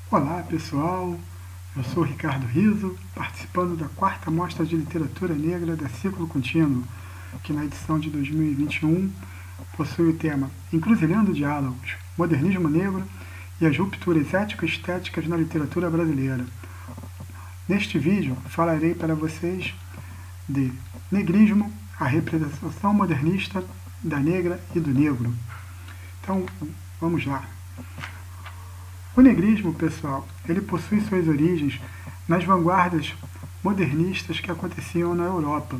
Olá pessoal, eu sou Ricardo Riso, participando da 4ª Mostra de Literatura Negra da Ciclo Contínuo, que na edição de 2021 possui o tema Encruzilhando Diálogos, Modernismo Negro e as Rupturas Ético-Estéticas na Literatura Brasileira. Neste vídeo falarei para vocês de negrismo, a representação modernista da negra e do negro. Então, vamos lá. O negrismo, pessoal, ele possui suas origens nas vanguardas modernistas que aconteciam na Europa.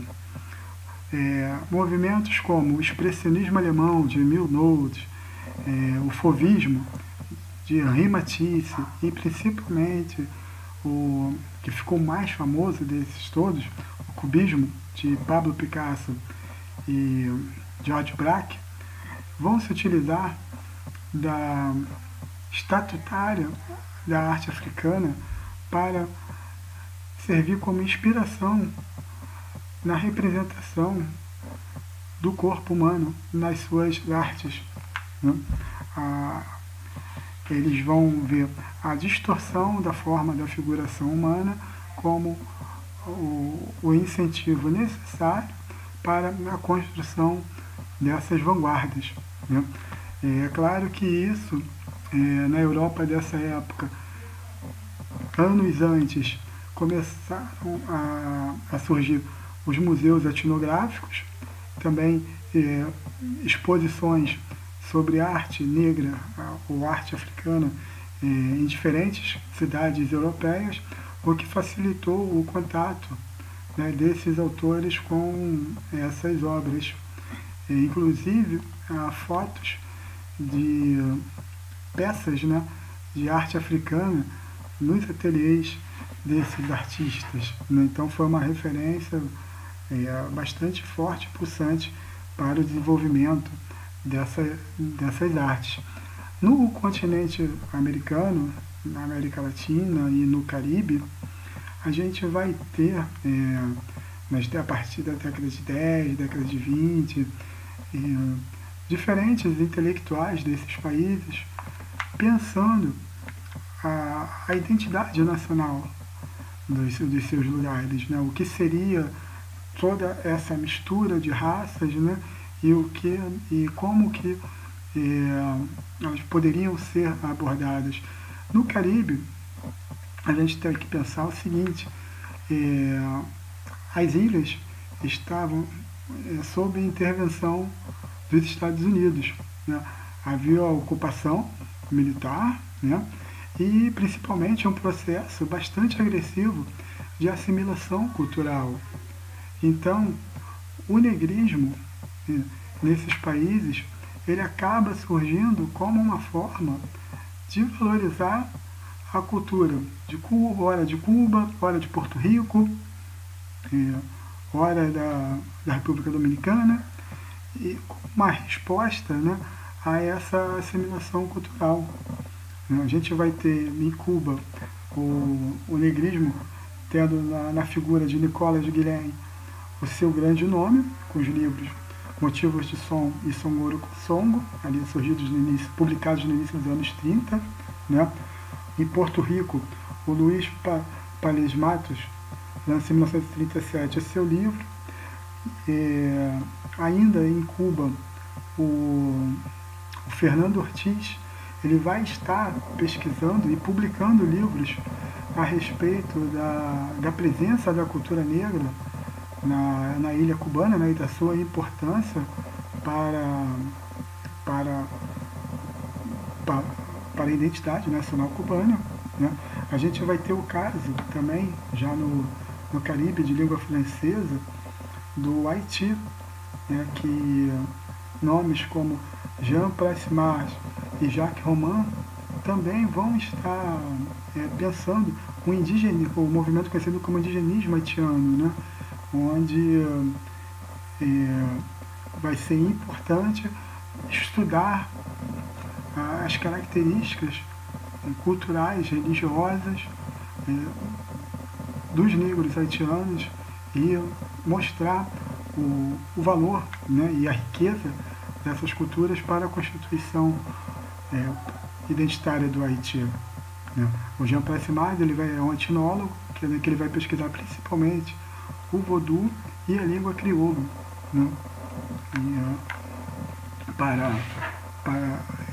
Movimentos como o expressionismo alemão de Emil Nolde, o fauvismo de Henri Matisse e principalmente o que ficou mais famoso desses todos, o cubismo de Pablo Picasso e George Braque, vão se utilizar da estatutária da arte africana para servir como inspiração na representação do corpo humano nas suas artes. Eles vão ver a distorção da forma da figuração humana como o incentivo necessário para a construção dessas vanguardas. É claro que isso, na Europa dessa época, anos antes, começaram a surgir os museus etnográficos, também exposições sobre arte negra ou arte africana em diferentes cidades europeias, o que facilitou o contato desses autores com essas obras. Inclusive, fotos de peças de arte africana nos ateliês desses artistas. Então foi uma referência bastante forte e pulsante para o desenvolvimento dessas artes. No continente americano, na América Latina e no Caribe, a gente vai ter, a partir da década de 10, década de 20, diferentes intelectuais desses países pensando a identidade nacional dos seus lugares, o que seria toda essa mistura de raças, e como que elas poderiam ser abordadas. No Caribe, a gente tem que pensar o seguinte: as ilhas estavam sob intervenção dos Estados Unidos. Havia a ocupação militar, e principalmente um processo bastante agressivo de assimilação cultural. Então, o negrismo nesses países, ele acaba surgindo como uma forma de valorizar a cultura de Cuba, ora de Porto Rico, ora da República Dominicana, e uma resposta a essa assimilação cultural. A gente vai ter em Cuba o negrismo tendo na figura de Nicolas Guilhem o seu grande nome, com os livros Motivos de Som e Songoro Songo, ali surgidos publicados no início dos anos 30. Em Porto Rico, o Luiz Palés Matos lança em 1937 seu livro. Ainda em Cuba, o Fernando Ortiz, ele vai estar pesquisando e publicando livros a respeito da presença da cultura negra na ilha cubana, e da sua importância para a identidade nacional cubana. A gente vai ter o caso também, já no Caribe, de língua francesa, do Haiti, que nomes como Jean Prassmas e Jacques Roman também vão estar pensando o movimento conhecido como indigenismo haitiano, onde vai ser importante estudar as características culturais, religiosas dos negros haitianos e mostrar o valor e a riqueza dessas culturas para a constituição identitária do Haiti. né? O Jean Paul Simard, é um etnólogo, que ele vai pesquisar principalmente o vodou e a língua crioulo, né? Para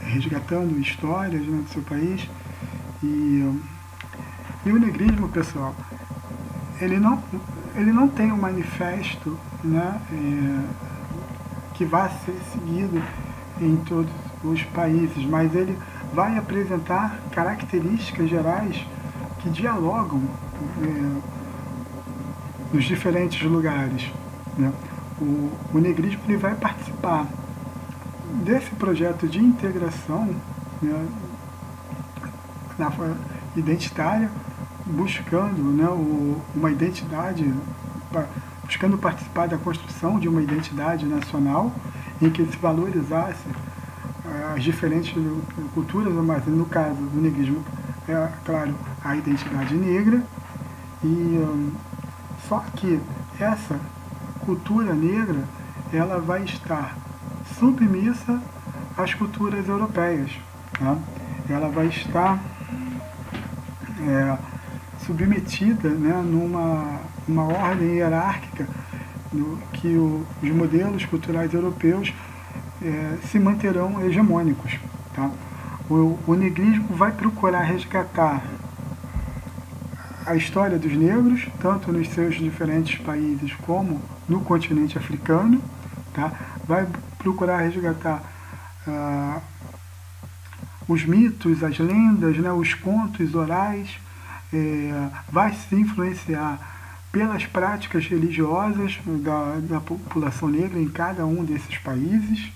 resgatando histórias, né, do seu país. E o negrismo, pessoal, ele não tem um manifesto, né, que vá ser seguido em todos os países, mas ele vai apresentar características gerais que dialogam nos diferentes lugares, né? O negrismo ele vai participar desse projeto de integração, né, identitária, buscando, né, uma identidade, buscando participar da construção de uma identidade nacional em que se valorizasse as diferentes culturas, mas no caso do negrismo é, claro, a identidade negra. E só que essa cultura negra ela vai estar submissa às culturas europeias, tá? Ela vai estar submetida, né, numa ordem hierárquica que os modelos culturais europeus se manterão hegemônicos, tá? O negrismo vai procurar resgatar a história dos negros, tanto nos seus diferentes países como no continente africano, tá? Vai procurar resgatar os mitos, as lendas, né, os contos orais, vai se influenciar pelas práticas religiosas da população negra em cada um desses países,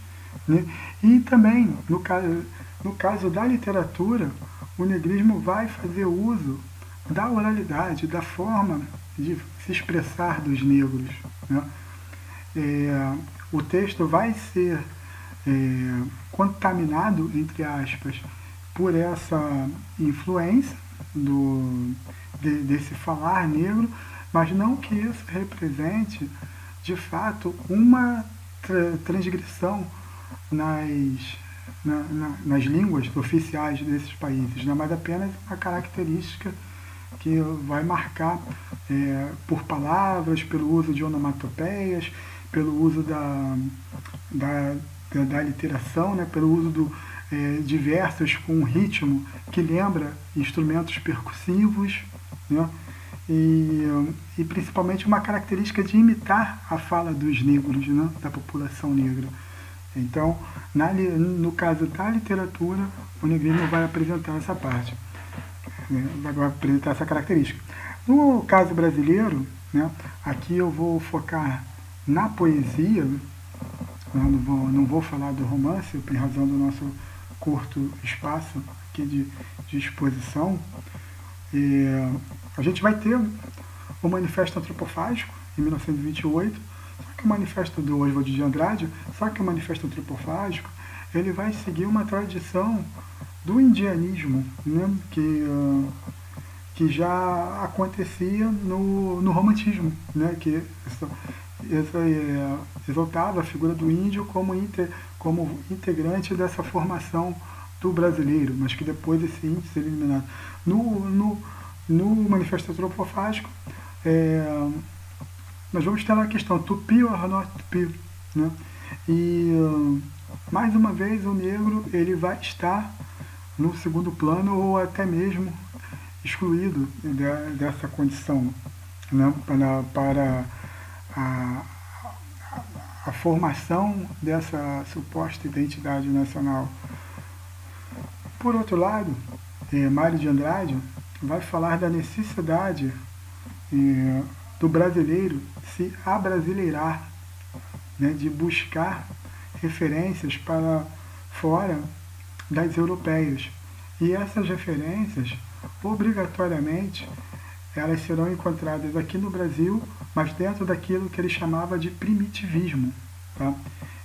né? E também, no caso da literatura, o negrismo vai fazer uso da oralidade, da forma de se expressar dos negros, né? O texto vai ser contaminado, entre aspas, por essa influência desse falar negro, mas não que isso represente, de fato, uma transgressão nas línguas oficiais desses países, né? Mas apenas uma característica que vai marcar por palavras, pelo uso de onomatopeias, pelo uso da literação, né? Pelo uso de versos com um ritmo que lembra instrumentos percussivos, né? E principalmente uma característica de imitar a fala dos negros, né? Da população negra. Então, no caso da literatura, o negrismo vai apresentar essa parte, né? Vai apresentar essa característica. No caso brasileiro, né, aqui eu vou focar na poesia, né? Não vou falar do romance, em razão do nosso curto espaço aqui de exposição. A gente vai ter o Manifesto Antropofágico, em 1928, só que o Manifesto do Oswald de Andrade, só que o Manifesto Antropofágico, ele vai seguir uma tradição do indianismo, né, que já acontecia no romantismo, né, que exaltava a figura do índio como integrante dessa formação do brasileiro, mas que depois esse índio seria eliminado. No Manifesto Antropofágico, nós vamos ter a questão tupi ou not tupi, né? E mais uma vez o negro ele vai estar no segundo plano ou até mesmo excluído dessa condição, né? Para a formação dessa suposta identidade nacional. Por outro lado, Mário de Andrade vai falar da necessidade do brasileiro se abrasileirar, né, de buscar referências para fora das europeias. E essas referências, obrigatoriamente, elas serão encontradas aqui no Brasil, mas dentro daquilo que ele chamava de primitivismo, tá?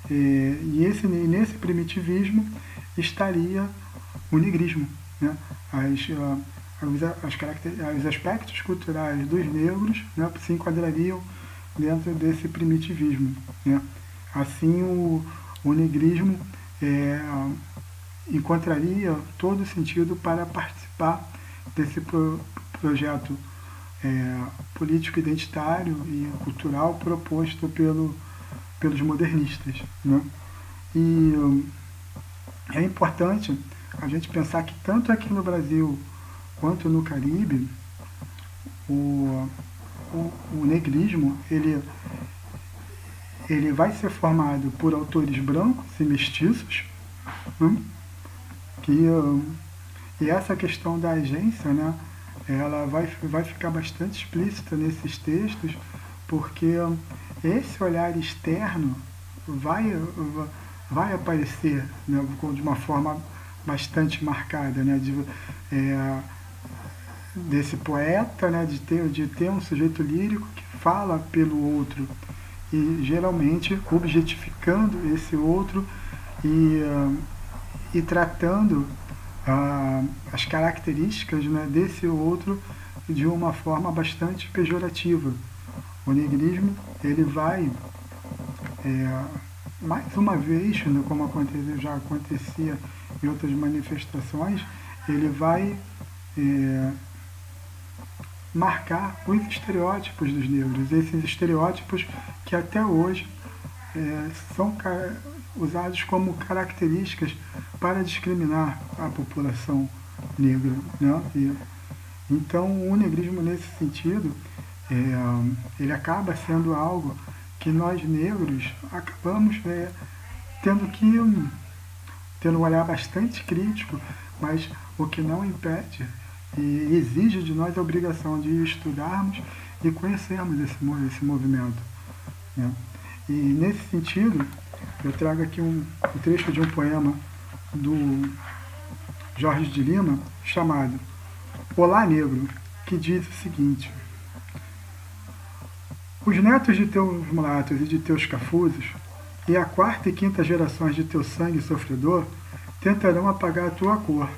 E nesse primitivismo estaria o negrismo, né? Os aspectos culturais dos negros, né, se enquadrariam dentro desse primitivismo, né? Assim, o negrismo encontraria todo o sentido para participar desse projeto político identitário e cultural proposto pelos modernistas, né? E é importante a gente pensar que tanto aqui no Brasil quanto no Caribe, o negrismo ele vai ser formado por autores brancos e mestiços, né? E essa questão da agência, né, ela vai ficar bastante explícita nesses textos, porque esse olhar externo vai aparecer, né, de uma forma bastante marcada, né, desse poeta, né, de ter um sujeito lírico que fala pelo outro e geralmente objetificando esse outro e tratando as características, né, desse outro de uma forma bastante pejorativa. O negrismo ele vai mais uma vez, né, como já acontecia em outras manifestações, ele vai marcar os estereótipos dos negros, esses estereótipos que até hoje são usados como características para discriminar a população negra, né? Então, o negrismo, nesse sentido, ele acaba sendo algo que nós negros acabamos tendo um olhar bastante crítico, mas o que não impede e exige de nós a obrigação de estudarmos e conhecermos esse movimento, né? E nesse sentido, eu trago aqui um trecho de um poema do Jorge de Lima, chamado Olá Negro, que diz o seguinte: os netos de teus mulatos e de teus cafuzos, e a quarta e quinta gerações de teu sangue sofredor, tentarão apagar a tua cor.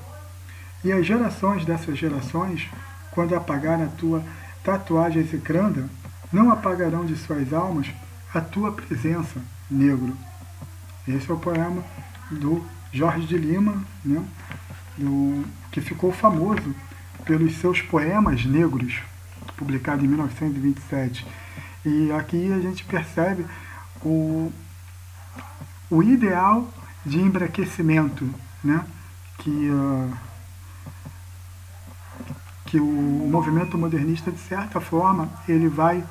E as gerações dessas gerações, quando apagarem a tua tatuagem execranda, não apagarão de suas almas a tua presença, negro. Esse é o poema do Jorge de Lima, né, que ficou famoso pelos seus poemas negros, publicado em 1927. E aqui a gente percebe o ideal de embranquecimento, né, que o movimento modernista, de certa forma, ele vai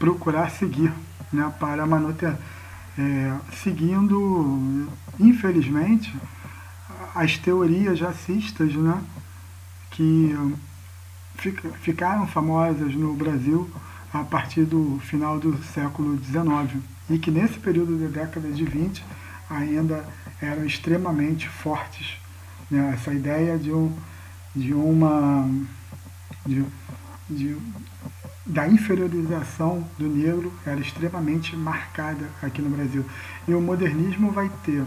procurar seguir, né, para seguindo, infelizmente, as teorias racistas, né, que ficaram famosas no Brasil a partir do final do século XIX e que nesse período da década de 20 ainda eram extremamente fortes, né, essa ideia da inferiorização do negro era extremamente marcada aqui no Brasil. E o modernismo vai ter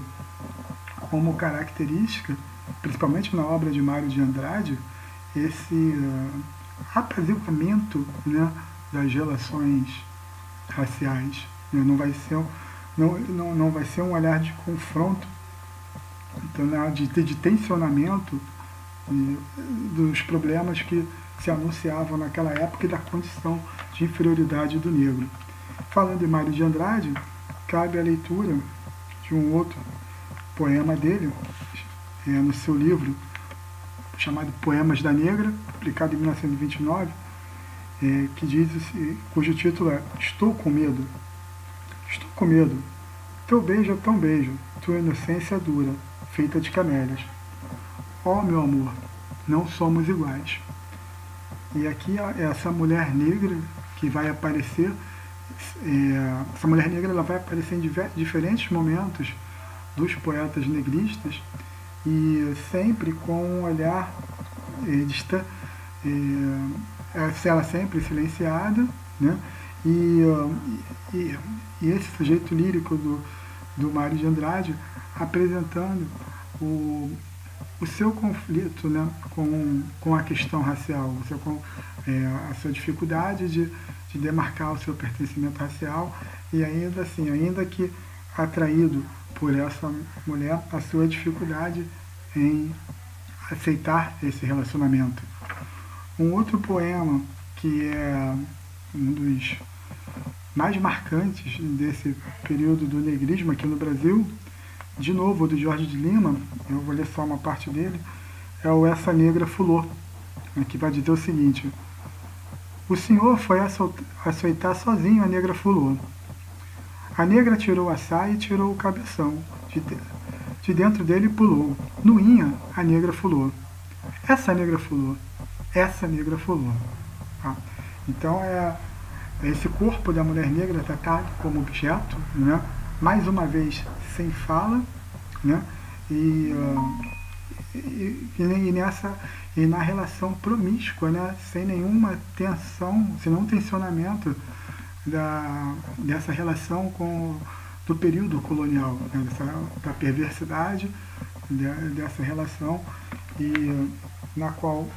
como característica, principalmente na obra de Mário de Andrade, esse apaziguamento, né, das relações raciais. Não vai ser um olhar de confronto, então, de tensionamento dos problemas que se anunciavam naquela época e da condição de inferioridade do negro. Falando em Mário de Andrade, cabe a leitura de um outro poema dele, no seu livro chamado Poemas da Negra, publicado em 1929, cujo título é Estou com medo. Estou com medo. Teu beijo é tão beijo, tua inocência é dura, feita de camélias. Ó, meu amor, não somos iguais. E aqui essa mulher negra que vai aparecer, essa mulher negra ela vai aparecer em diferentes momentos dos poetas negristas e sempre com um olhar ela sempre silenciada, né? E esse sujeito lírico do Mário de Andrade apresentando o seu conflito, né, com a questão racial, a sua dificuldade de demarcar o seu pertencimento racial e ainda que atraído por essa mulher, a sua dificuldade em aceitar esse relacionamento. Um outro poema que é um dos mais marcantes desse período do negrismo aqui no Brasil, de novo, do Jorge de Lima, eu vou ler só uma parte dele, é o Essa Negra Fulô, que vai dizer o seguinte: o senhor foi açoitar sozinho a negra Fulô. A negra tirou a saia e tirou o cabeção, de dentro dele pulou. Nuinha, a negra Fulô. Essa negra Fulô. Essa negra Fulô. Tá? Então esse corpo da mulher negra tratado como objeto, né? Mais uma vez sem fala, né? E na relação promíscua, né? Sem nenhuma tensão, sem nenhum tensionamento dessa relação do período colonial, né? Da perversidade dessa relação, e na qual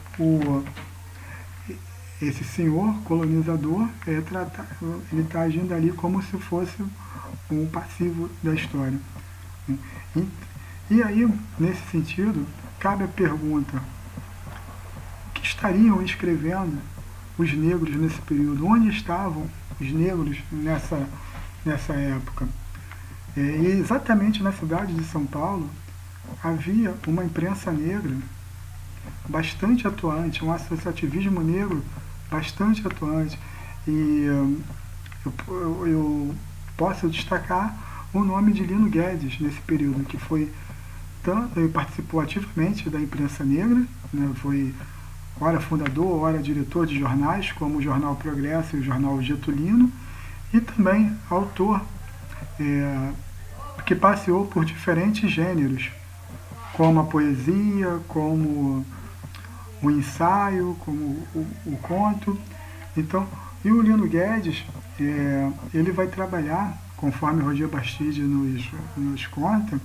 esse senhor colonizador ele está agindo ali como se fosse um passivo da história. E aí, nesse sentido, cabe a pergunta: o que estariam escrevendo os negros nesse período? Onde estavam os negros nessa época? E exatamente na cidade de São Paulo havia uma imprensa negra bastante atuante, um associativismo negro bastante atuante, e eu posso destacar o nome de Lino Guedes nesse período, que ele participou ativamente da imprensa negra, né? Foi ora fundador, ora diretor de jornais como o Jornal Progresso e o Jornal Getulino, e também autor que passeou por diferentes gêneros, como a poesia, como o ensaio, como o conto. Então, e o Lino Guedes, ele vai trabalhar, conforme Roger Bastide nos conta,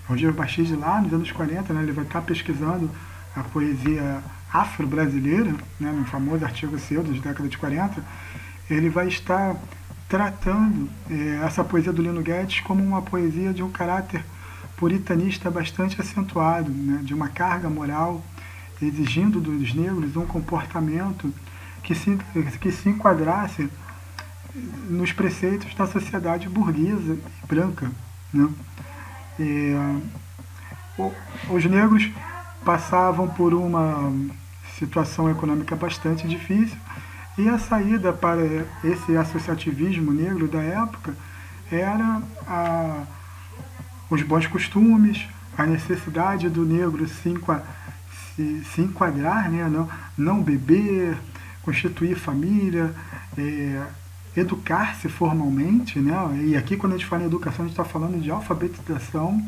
Roger Bastide lá nos anos 40, né, ele vai estar pesquisando a poesia afro-brasileira, né, no famoso artigo seu da década de 40, ele vai estar tratando essa poesia do Lino Guedes como uma poesia de um caráter puritanista bastante acentuado, né, de uma carga moral, exigindo dos negros um comportamento que se enquadrasse nos preceitos da sociedade burguesa e branca, né? Os negros passavam por uma situação econômica bastante difícil, e a saída para esse associativismo negro da época era os bons costumes, a necessidade do negro se enquadrar, né? Não beber, constituir família, educar-se formalmente, né? E aqui, quando a gente fala em educação, a gente está falando de alfabetização.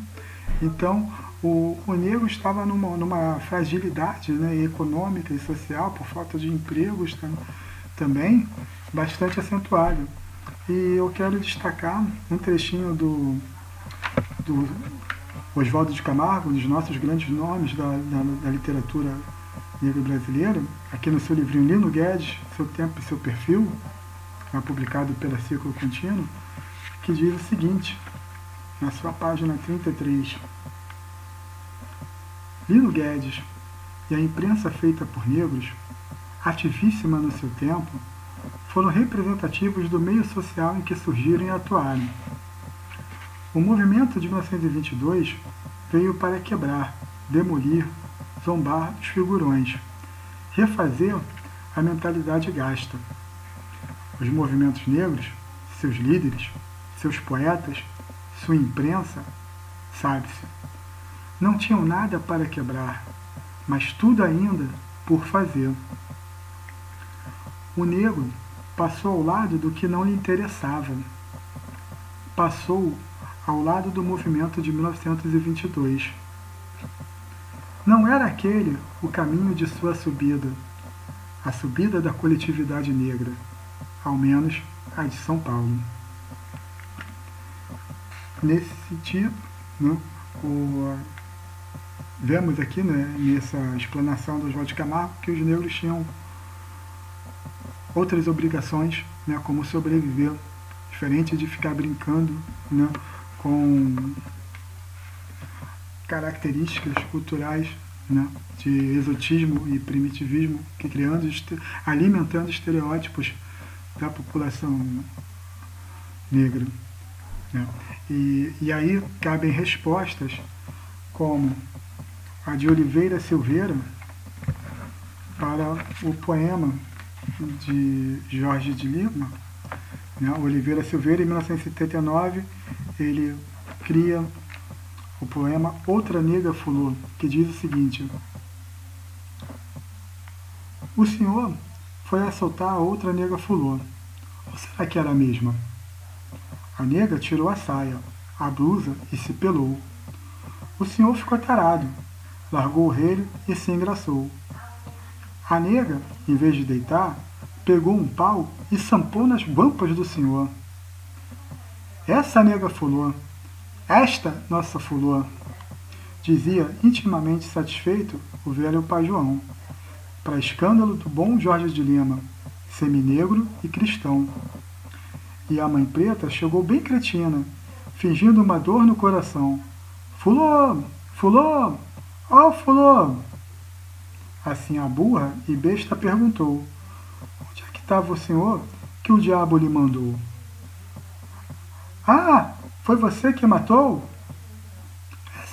Então, o negro estava numa fragilidade, né, econômica e social, por falta de empregos também, bastante acentuada. E eu quero destacar um trechinho do Oswaldo de Camargo, um dos nossos grandes nomes da literatura negra brasileira, aqui no seu livrinho Lino Guedes, Seu Tempo e Seu Perfil, publicado pela Círculo Contínuo, que diz o seguinte, na sua página 33: Lino Guedes e a imprensa feita por negros, ativíssima no seu tempo, foram representativos do meio social em que surgiram e atuaram. O movimento de 1922 veio para quebrar, demolir, zombar dos figurões, refazer a mentalidade gasta. Os movimentos negros, seus líderes, seus poetas, sua imprensa, sabe-se, não tinham nada para quebrar, mas tudo ainda por fazer. O negro passou ao lado do que não lhe interessava. Passou ao lado do movimento de 1922. Não era aquele o caminho de sua subida, a subida da coletividade negra, ao menos a de São Paulo. Nesse sentido, né, vemos aqui, né, nessa explanação do Oswaldo de Camargo, que os negros tinham outras obrigações, né, como sobreviver, diferente de ficar brincando, né, com características culturais né, de exotismo e primitivismo, que alimentando estereótipos da população negra, né. E aí cabem respostas como a de Oliveira Silveira para o poema de Jorge de Lima, né. Oliveira Silveira, em 1979, ele cria o poema Outra Nega Fulô, que diz o seguinte: o senhor foi assaltar a outra nega fulô. Ou será que era a mesma? A nega tirou a saia, a blusa e se pelou. O senhor ficou tarado, largou o relho e se engraçou. A nega, em vez de deitar, pegou um pau e sampou nas guampas do senhor. Essa nega fulô, esta nossa fulô, dizia intimamente satisfeito o velho pai João, para escândalo do bom Jorge de Lima, seminegro e cristão. E a mãe preta chegou bem cretina, fingindo uma dor no coração. Fulô, fulô, ó fulô! Assim a burra e besta perguntou: onde é que estava o senhor que o diabo lhe mandou? Ah, foi você que matou?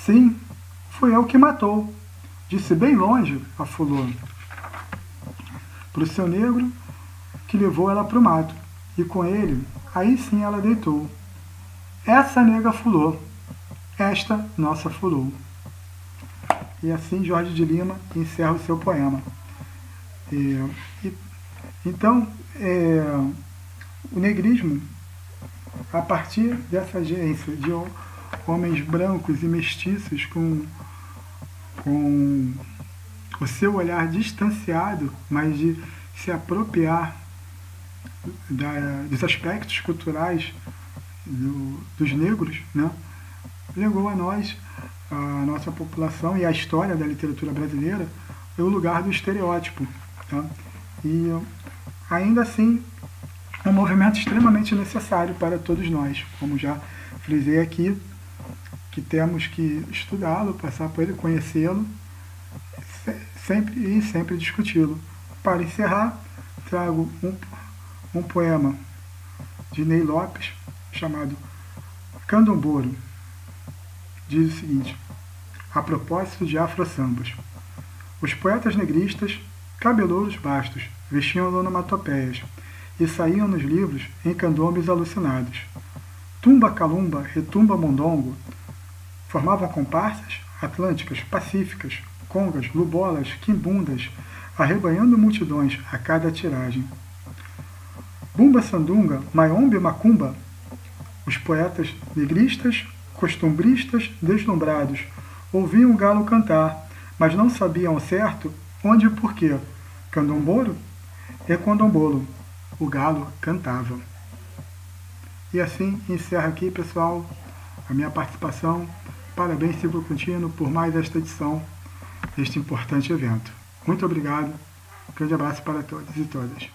Sim, fui eu que matou, disse bem longe a fulô. Pro seu negro, que levou ela pro mato, e com ele, aí sim ela deitou. Essa nega fulô, esta nossa fulô. E assim Jorge de Lima encerra o seu poema. Então, o negrismo, a partir dessa agência de homens brancos e mestiços com o seu olhar distanciado, mas de se apropriar dos aspectos culturais dos negros, né, legou a nós, a nossa população e a história da literatura brasileira, o lugar do estereótipo. Tá? E ainda assim, um movimento extremamente necessário para todos nós, como já frisei aqui, que temos que estudá-lo, passar por ele, conhecê-lo, sempre discuti-lo. Para encerrar, trago um poema de Ney Lopes, chamado Candombloro. Diz o seguinte, a propósito de afro-sambas: os poetas negristas, cabelouros bastos, vestiam onomatopeias e saíam nos livros em candombes alucinados. Tumba calumba, retumba mondongo, formavam comparsas atlânticas, pacíficas, congas, lubolas, quimbundas, arrebanhando multidões a cada tiragem. Bumba sandunga, maiombe macumba, os poetas negristas, costumbristas, deslumbrados, ouviam o galo cantar, mas não sabiam ao certo onde e porquê. Candomboro é candombolo, o galo cantava. E assim encerra aqui, pessoal, a minha participação. Parabéns, Ciclo Contínuo, por mais esta edição deste importante evento. Muito obrigado, um grande abraço para todos e todas.